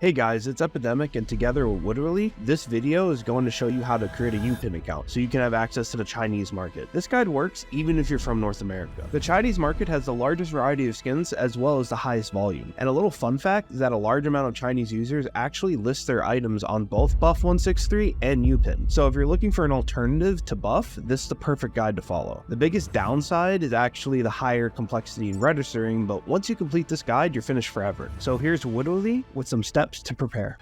Hey guys, it's Epidemic, and together with Witerally, this video is going to show you how to create a Youpin account so you can have access to the Chinese market. This guide works even if you're from North America. The Chinese market has the largest variety of skins as well as the highest volume. And a little fun fact is that a large amount of Chinese users actually list their items on both Buff163 and Youpin. So if you're looking for an alternative to Buff, this is the perfect guide to follow. The biggest downside is actually the higher complexity in registering, but once you complete this guide, you're finished forever. So here's Witerally with some steps to prepare.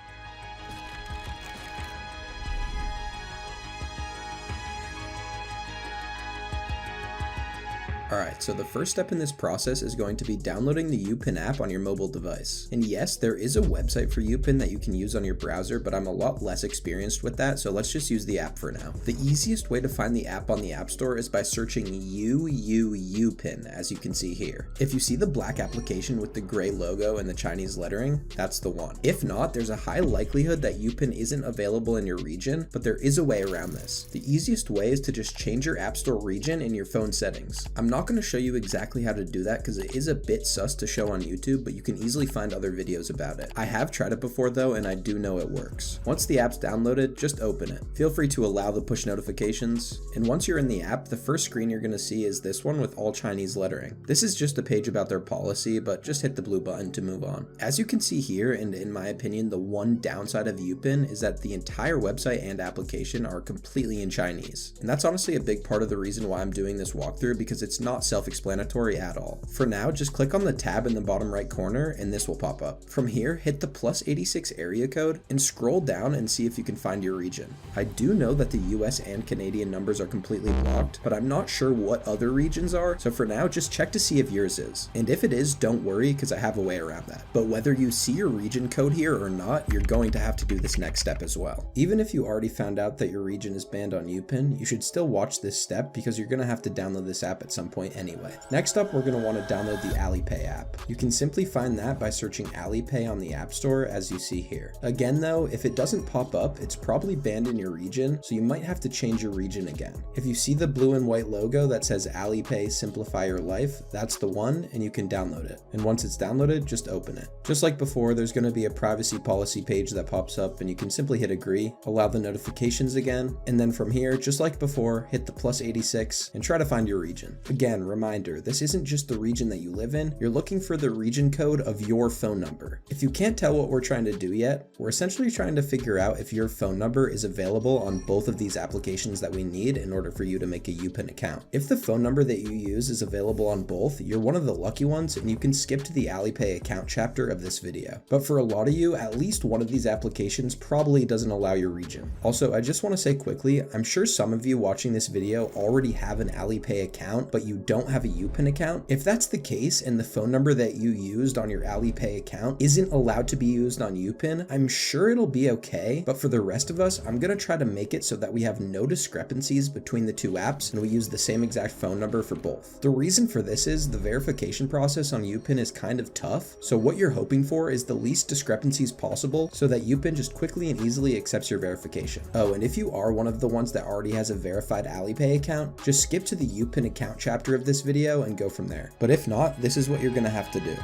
Alright, so the first step in this process is going to be downloading the Youpin app on your mobile device. And yes, there is a website for Youpin that you can use on your browser, but I'm a lot less experienced with that, so let's just use the app for now. The easiest way to find the app on the App Store is by searching Youpin, as you can see here. If you see the black application with the gray logo and the Chinese lettering, that's the one. If not, there's a high likelihood that Youpin isn't available in your region, but there is a way around this. The easiest way is to just change your App Store region in your phone settings. I'm not going to show you exactly how to do that because it is a bit sus to show on YouTube, but you can easily find other videos about it. I have tried it before though, and I do know it works. Once the app's downloaded, just open it. Feel free to allow the push notifications, and once you're in the app, the first screen you're going to see is this one with all Chinese lettering. This is just a page about their policy, but just hit the blue button to move on. As you can see here, and in my opinion, the one downside of Youpin is that the entire website and application are completely in Chinese. And that's honestly a big part of the reason why I'm doing this walkthrough, because it's not self-explanatory at all. For now, just click on the tab in the bottom right corner and this will pop up. From here, hit the +86 area code and scroll down and see if you can find your region. I do know that the US and Canadian numbers are completely blocked, but I'm not sure what other regions are, so for now, just check to see if yours is. And if it is, don't worry, because I have a way around that. But whether you see your region code here or not, you're going to have to do this next step as well. Even if you already found out that your region is banned on Youpin, you should still watch this step because you're going to have to download this app at some point anyway. Next up, we're going to want to download the Alipay app. You can simply find that by searching Alipay on the App Store as you see here. Again though, if it doesn't pop up, it's probably banned in your region, so you might have to change your region again. If you see the blue and white logo that says Alipay Simplify Your Life, that's the one, and you can download it. And once it's downloaded, just open it. Just like before, there's going to be a privacy policy page that pops up, and you can simply hit agree, allow the notifications again, and then from here, just like before, hit the +86 and try to find your region. Again, reminder, this isn't just the region that you live in, you're looking for the region code of your phone number. If you can't tell what we're trying to do yet, we're essentially trying to figure out if your phone number is available on both of these applications that we need in order for you to make a Youpin account. If the phone number that you use is available on both, you're one of the lucky ones and you can skip to the Alipay account chapter of this video. But for a lot of you, at least one of these applications probably doesn't allow your region. Also, I just want to say quickly, I'm sure some of you watching this video already have an Alipay account, but you don't have a Youpin account. If that's the case and the phone number that you used on your Alipay account isn't allowed to be used on Youpin, I'm sure it'll be okay, but for the rest of us, I'm gonna try to make it so that we have no discrepancies between the two apps and we use the same exact phone number for both. The reason for this is the verification process on Youpin is kind of tough, so what you're hoping for is the least discrepancies possible so that Youpin just quickly and easily accepts your verification. Oh, and if you are one of the ones that already has a verified Alipay account, just skip to the Youpin account chapter of this video and go from there. But if not, this is what you're gonna have to do.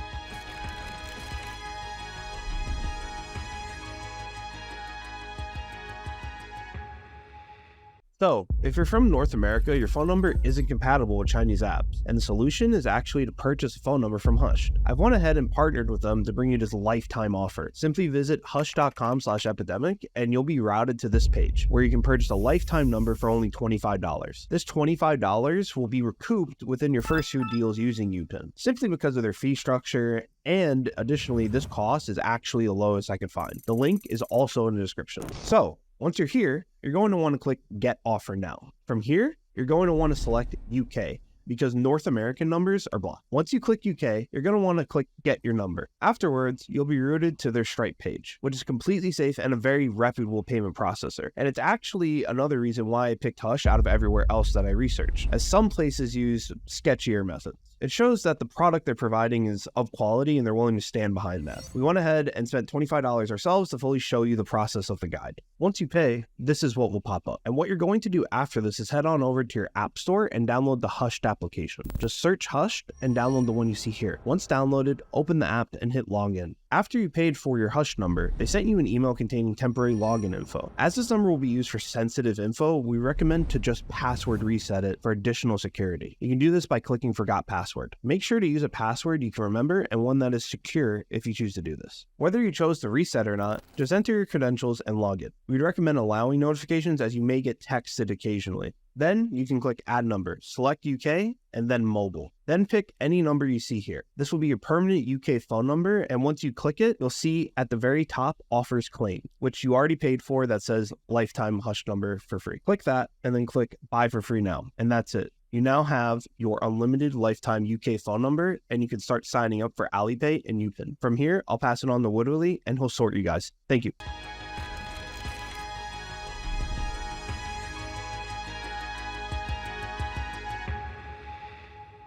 So, if you're from North America, your phone number isn't compatible with Chinese apps, and the solution is actually to purchase a phone number from Hush. I've went ahead and partnered with them to bring you this lifetime offer. Simply visit hush.com/epidemic and you'll be routed to this page where you can purchase a lifetime number for only $25. This $25 will be recouped within your first few deals using Youpin, simply because of their fee structure, and additionally, this cost is actually the lowest I could find. The link is also in the description. So, once you're here, you're going to want to click Get Offer Now. From here, you're going to want to select UK because North American numbers are blocked. Once you click UK, you're going to want to click Get Your Number. Afterwards, you'll be routed to their Stripe page, which is completely safe and a very reputable payment processor. And it's actually another reason why I picked Hush out of everywhere else that I researched, as some places use sketchier methods. It shows that the product they're providing is of quality and they're willing to stand behind that. We went ahead and spent $25 ourselves to fully show you the process of the guide. Once you pay, this is what will pop up. And what you're going to do after this is head on over to your app store and download the Hushed application. Just search Hushed and download the one you see here. Once downloaded, open the app and hit login. After you paid for your Hush number, they sent you an email containing temporary login info. As this number will be used for sensitive info, we recommend to just password reset it for additional security. You can do this by clicking Forgot Password. Make sure to use a password you can remember and one that is secure if you choose to do this. Whether you chose to reset or not, just enter your credentials and log in. We'd recommend allowing notifications as you may get texted occasionally. Then you can click Add Number, select UK, and then Mobile. Then pick any number you see here. This will be your permanent UK phone number, and once you click it, you'll see at the very top Offers Claim, which you already paid for that says Lifetime Hush number for free. Click that, and then click Buy for Free Now, and that's it. You now have your unlimited lifetime UK phone number, and you can start signing up for Alipay and Youpin. From here, I'll pass it on to Witerally, and he'll sort you guys. Thank you.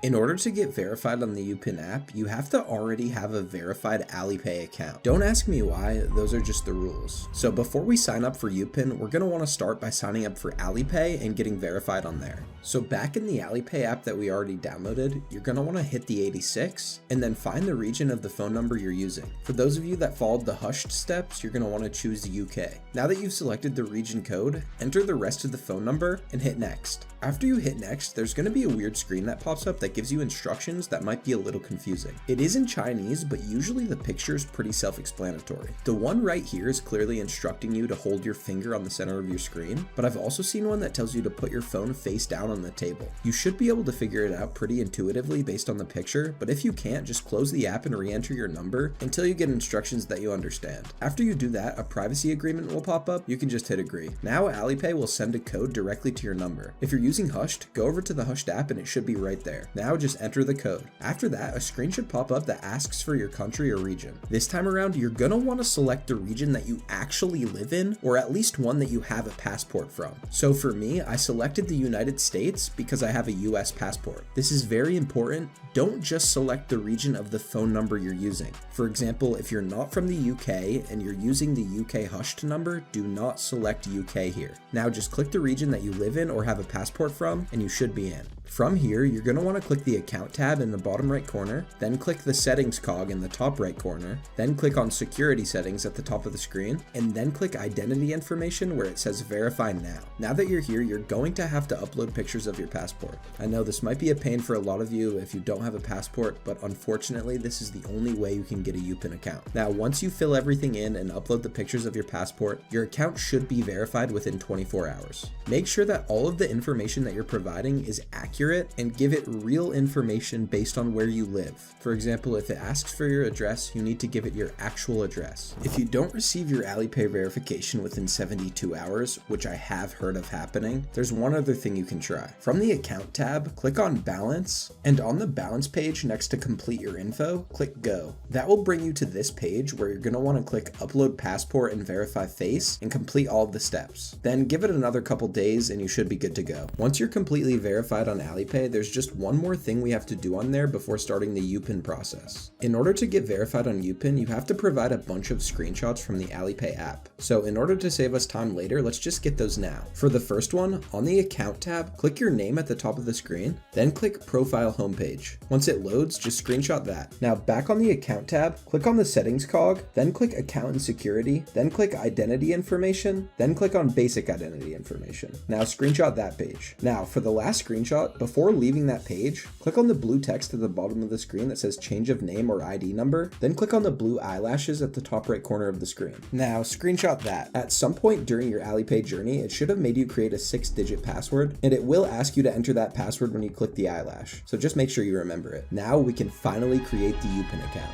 In order to get verified on the Youpin app, you have to already have a verified Alipay account. Don't ask me why, those are just the rules. So before we sign up for Youpin, we're going to want to start by signing up for Alipay and getting verified on there. So back in the Alipay app that we already downloaded, you're going to want to hit the 86 and then find the region of the phone number you're using. For those of you that followed the hushed steps, you're going to want to choose the UK. Now that you've selected the region code, enter the rest of the phone number and hit next. After you hit next, there's going to be a weird screen that pops up that gives you instructions that might be a little confusing. It is in Chinese, but usually the picture is pretty self-explanatory. The one right here is clearly instructing you to hold your finger on the center of your screen, but I've also seen one that tells you to put your phone face down on the table. You should be able to figure it out pretty intuitively based on the picture, but if you can't, just close the app and re-enter your number until you get instructions that you understand. After you do that, a privacy agreement will pop up. You can just hit agree. Now Alipay will send a code directly to your number. If you're using Hushed, go over to the Hushed app and it should be right there. Now just enter the code. After that, a screen should pop up that asks for your country or region. This time around, you're gonna want to select the region that you actually live in, or at least one that you have a passport from. So for me, I selected the United States because I have a US passport. This is very important. Don't just select the region of the phone number you're using. For example, if you're not from the UK and you're using the UK Hushed number, do not select UK here. Now just click the region that you live in or have a passport from, and you should be in. From here, you're going to want to click the Account tab in the bottom right corner, then click the Settings cog in the top right corner, then click on Security Settings at the top of the screen, and then click Identity Information where it says Verify Now. Now that you're here, you're going to have to upload pictures of your passport. I know this might be a pain for a lot of you if you don't have a passport, but unfortunately, this is the only way you can get a Youpin account. Now, once you fill everything in and upload the pictures of your passport, your account should be verified within 24 hours. Make sure that all of the information that you're providing is accurate and give it real information based on where you live. For example, if it asks for your address, you need to give it your actual address. If you don't receive your Alipay verification within 72 hours, which I have heard of happening, there's one other thing you can try. From the Account tab, click on Balance, and on the Balance page next to Complete Your Info, click Go. That will bring you to this page where you're going to want to click Upload Passport and Verify Face and complete all of the steps. Then give it another couple days and you should be good to go. Once you're completely verified on Alipay, there's just one more thing we have to do on there before starting the Youpin process. In order to get verified on Youpin, you have to provide a bunch of screenshots from the Alipay app. So in order to save us time later, let's just get those now. For the first one, on the Account tab, click your name at the top of the screen, then click Profile Homepage. Once it loads, just screenshot that. Now back on the Account tab, click on the Settings cog, then click Account and Security, then click Identity Information, then click on Basic Identity Information. Now screenshot that page. Now for the last screenshot, before leaving that page, click on the blue text at the bottom of the screen that says change of name or ID number, then click on the blue eyelashes at the top right corner of the screen. Now screenshot that. At some point during your Alipay journey, it should have made you create a 6-digit password, and it will ask you to enter that password when you click the eyelash. So just make sure you remember it. Now we can finally create the Youpin account.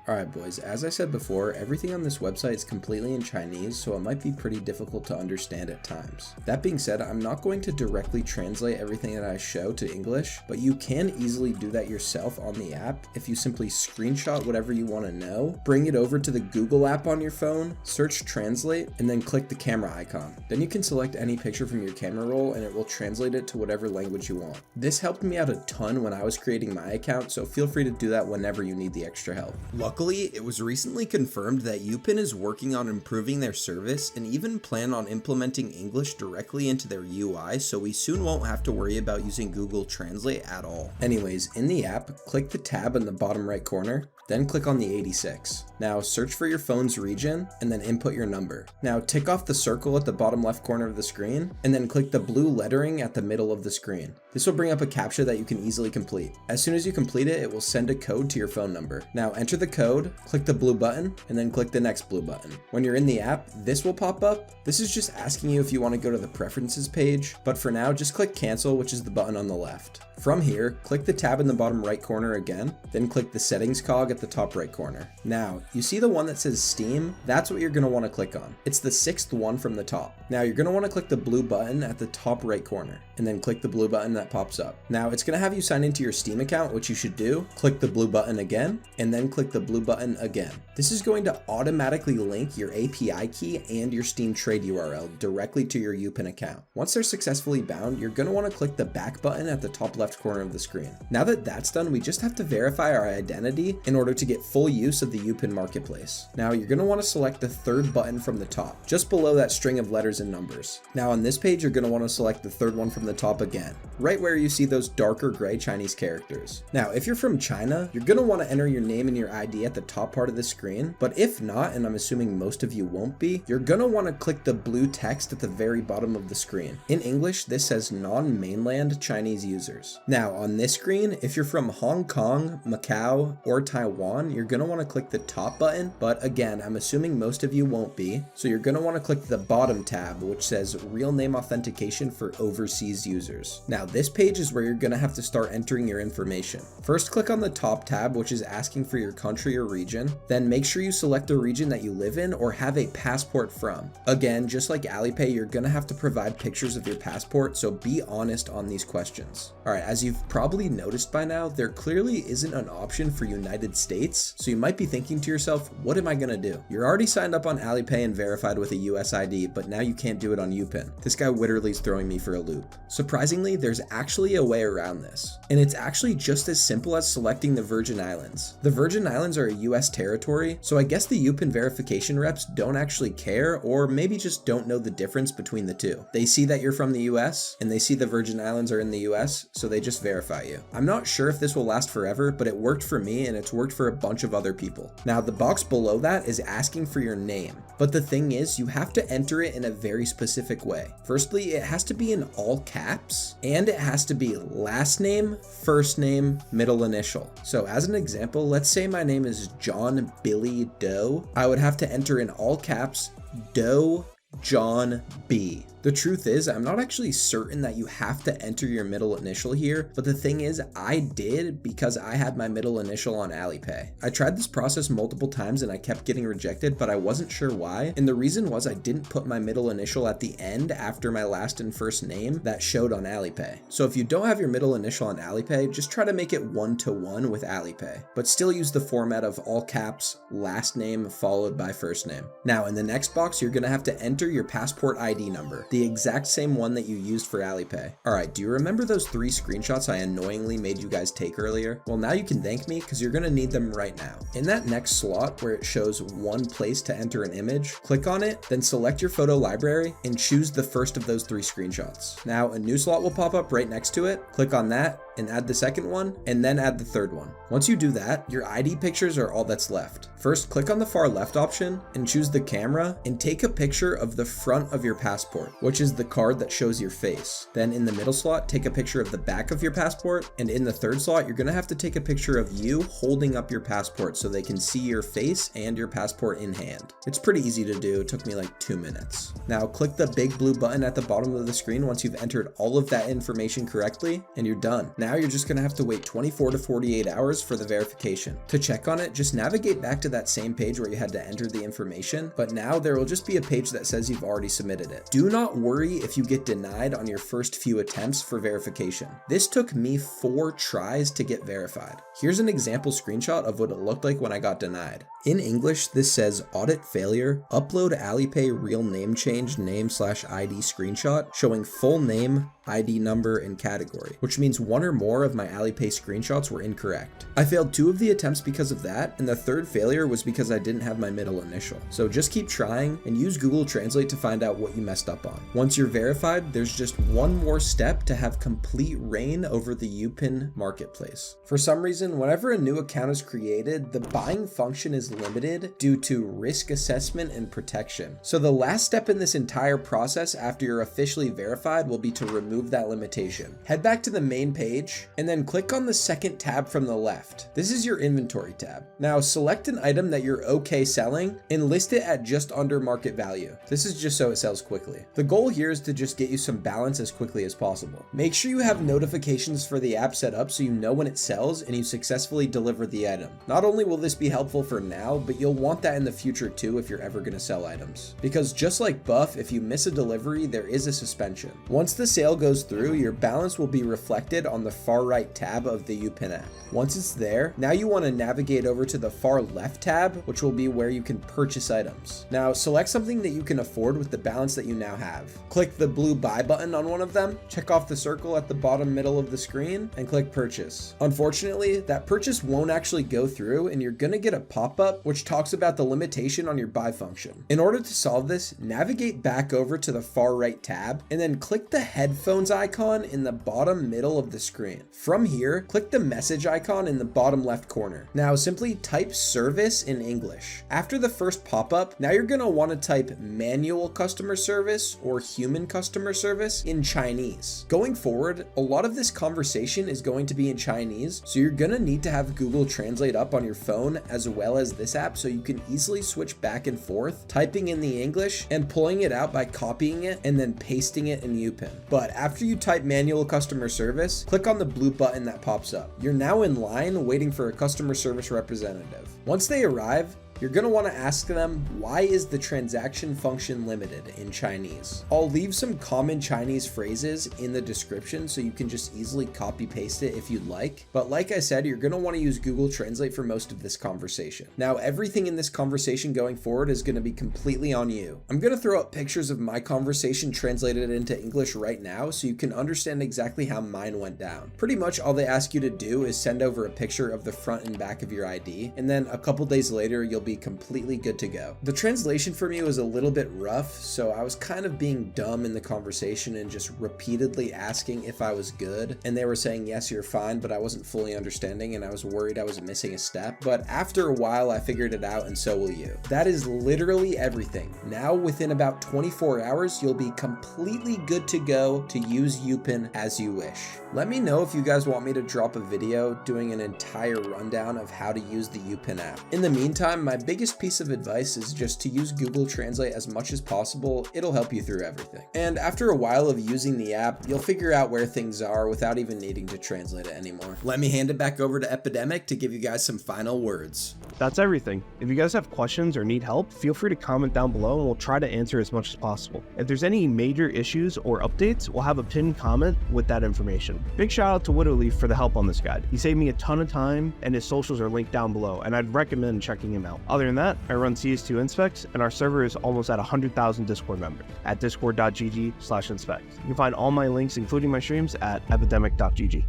Alright boys, as I said before, everything on this website is completely in Chinese, so it might be pretty difficult to understand at times. That being said, I'm not going to directly translate everything that I show to English, but you can easily do that yourself on the app if you simply screenshot whatever you want to know, bring it over to the Google app on your phone, search translate, and then click the camera icon. Then you can select any picture from your camera roll and it will translate it to whatever language you want. This helped me out a ton when I was creating my account, so feel free to do that whenever you need the extra help. Luckily, Luckily, it was recently confirmed that Youpin is working on improving their service and even plan on implementing English directly into their UI, so we soon won't have to worry about using Google Translate at all. Anyways, in the app, click the tab in the bottom right corner, then click on the 86. Now search for your phone's region and then input your number. Now tick off the circle at the bottom left corner of the screen and then click the blue lettering at the middle of the screen. This will bring up a CAPTCHA that you can easily complete. As soon as you complete it, it will send a code to your phone number. Now enter the code, click the blue button, and then click the next blue button. When you're in the app, this will pop up. This is just asking you if you want to go to the preferences page, but for now, just click cancel, which is the button on the left. From here, click the tab in the bottom right corner again, then click the settings cog at the top right corner. Now, you see the one that says Steam? That's what you're going to want to click on. It's the 6th one from the top. Now, you're going to want to click the blue button at the top right corner, and then click the blue button that pops up. Now, it's going to have you sign into your Steam account, which you should do. Click the blue button again, and then click the blue button again. This is going to automatically link your API key and your Steam trade URL directly to your Youpin account. Once they're successfully bound, you're going to want to click the back button at the top left corner of the screen. Now that that's done, we just have to verify our identity in order to get full use of the Youpin marketplace. Now you're going to want to select the third button from the top, just below that string of letters and numbers. Now on this page, you're going to want to select the third one from the top again, right where you see those darker gray Chinese characters. Now, if you're from China, you're going to want to enter your name and your ID at the top part of the screen, but if not, and I'm assuming most of you won't be, you're going to want to click the blue text at the very bottom of the screen. In English, this says non-mainland Chinese users. Now, on this screen, if you're from Hong Kong, Macau, or Taiwan, you're going to want to click the top button, but again, I'm assuming most of you won't be, so you're going to want to click the bottom tab, which says real name authentication for overseas users. Now, this page is where you're going to have to start entering your information. First, click on the top tab, which is asking for your country or region, then make sure you select a region that you live in or have a passport from. Again, just like Alipay, you're going to have to provide pictures of your passport, so be honest on these questions. All right, as you've probably noticed by now, there clearly isn't an option for United States, so you might be thinking to yourself, what am I gonna do? You're already signed up on Alipay and verified with a US ID, but now you can't do it on Youpin. This guy Witerally is throwing me for a loop. Surprisingly, there's actually a way around this, and it's actually just as simple as selecting the Virgin Islands. The Virgin Islands are a US territory, so I guess the Youpin verification reps don't actually care, or maybe just don't know the difference between the two. They see that you're from the US, and they see the Virgin Islands are in the US, so they just verify you. I'm not sure if this will last forever, but it worked for me and it's worked for a bunch of other people. Now, the box below that is asking for your name, but the thing is, you have to enter it in a very specific way. Firstly, it has to be in all caps, and it has to be last name, first name, middle initial. So as an example, let's say my name is John Billy Doe. I would have to enter in all caps, Doe John B. The truth is, I'm not actually certain that you have to enter your middle initial here, but the thing is, I did because I had my middle initial on Alipay. I tried this process multiple times and I kept getting rejected, but I wasn't sure why, and the reason was I didn't put my middle initial at the end after my last and first name that showed on Alipay. So if you don't have your middle initial on Alipay, just try to make it 1-to-1 with Alipay, but still use the format of all caps, last name followed by first name. Now, in the next box, you're gonna have to enter your passport ID number, the exact same one that you used for Alipay. All right, do you remember those 3 screenshots I annoyingly made you guys take earlier? Well, now you can thank me because you're gonna need them right now. In that next slot where it shows one place to enter an image, click on it, then select your photo library and choose the first of those 3 screenshots. Now a new slot will pop up right next to it. Click on that and add the second one, and then add the third one. Once you do that, your ID pictures are all that's left. First, click on the far left option and choose the camera and take a picture of the front of your passport, which is the card that shows your face. Then in the middle slot, take a picture of the back of your passport, and in the third slot, you're gonna have to take a picture of you holding up your passport so they can see your face and your passport in hand. It's pretty easy to do, it took me like 2 minutes. Now click the big blue button at the bottom of the screen once you've entered all of that information correctly, and you're done. Now you're just gonna have to wait 24 to 48 hours for the verification. To check on it, just navigate back to that same page where you had to enter the information, but now there will just be a page that says you've already submitted it. Do not worry if you get denied on your first few attempts for verification. This took me 4 tries to get verified. Here's an example screenshot of what it looked like when I got denied. In English, this says audit failure, upload Alipay real name change name/ID screenshot showing full name, ID number, and category, which means one or more of my Alipay screenshots were incorrect. I failed 2 of the attempts because of that, and the third failure was because I didn't have my middle initial. So just keep trying and use Google Translate to find out what you messed up on. Once you're verified, there's just one more step to have complete reign over the Youpin marketplace. For some reason, whenever a new account is created, the buying function is limited due to risk assessment and protection. So the last step in this entire process after you're officially verified will be to remove that limitation. Head back to the main page and then click on the second tab from the left. This is your inventory tab. Now select an item that you're okay selling and list it at just under market value. This is just so it sells quickly. The goal here is to just get you some balance as quickly as possible. Make sure you have notifications for the app set up so you know when it sells and you successfully deliver the item. Not only will this be helpful for now, but you'll want that in the future too if you're ever going to sell items. Because just like Buff, if you miss a delivery, there is a suspension. Once the sale goes through, your balance will be reflected on the far right tab of the Youpin app. Once it's there, now you want to navigate over to the far left tab, which will be where you can purchase items. Now select something that you can afford with the balance that you now have. Click the blue buy button on one of them, check off the circle at the bottom middle of the screen, and click purchase. Unfortunately, that purchase won't actually go through and you're gonna get a pop-up which talks about the limitation on your buy function. In order to solve this, navigate back over to the far right tab and then click the headphones icon in the bottom middle of the screen. From here, click the message icon in the bottom left corner. Now simply type service in English. After the first pop-up, now you're gonna want to type manual customer service or human customer service in Chinese. Going forward, a lot of this conversation is going to be in Chinese, so you're gonna need to have Google Translate up on your phone as well as this app so you can easily switch back and forth, typing in the English and pulling it out by copying it and then pasting it in Youpin. But after you type manual customer service, click on the blue button that pops up. You're now in line waiting for a customer service representative. Once they arrive, you're going to want to ask them, why is the transaction function limited in Chinese? I'll leave some common Chinese phrases in the description so you can just easily copy paste it if you'd like. But like I said, you're going to want to use Google Translate for most of this conversation. Now, everything in this conversation going forward is going to be completely on you. I'm going to throw up pictures of my conversation translated into English right now so you can understand exactly how mine went down. Pretty much all they ask you to do is send over a picture of the front and back of your ID, and then a couple days later, you'll be completely good to go. The translation for me was a little bit rough, so I was kind of being dumb in the conversation and just repeatedly asking if I was good, and they were saying yes, you're fine, but I wasn't fully understanding and I was worried I was missing a step. But after a while I figured it out, and so will you. That is literally everything. Now within about 24 hours you'll be completely good to go to use Youpin as you wish. Let me know if you guys want me to drop a video doing an entire rundown of how to use the Youpin app. In the meantime, my biggest piece of advice is just to use Google Translate as much as possible. It'll help you through everything. And after a while of using the app, you'll figure out where things are without even needing to translate it anymore. Let me hand it back over to Epidemic to give you guys some final words. That's everything. If you guys have questions or need help, feel free to comment down below and we'll try to answer as much as possible. If there's any major issues or updates, we'll have a pinned comment with that information. Big shout out to Witerally for the help on this guide. He saved me a ton of time and his socials are linked down below, and I'd recommend checking him out. Other than that, I run CS2 Inspects and our server is almost at 100,000 Discord members at discord.gg/inspect. You can find all my links, including my streams, at epidemic.gg.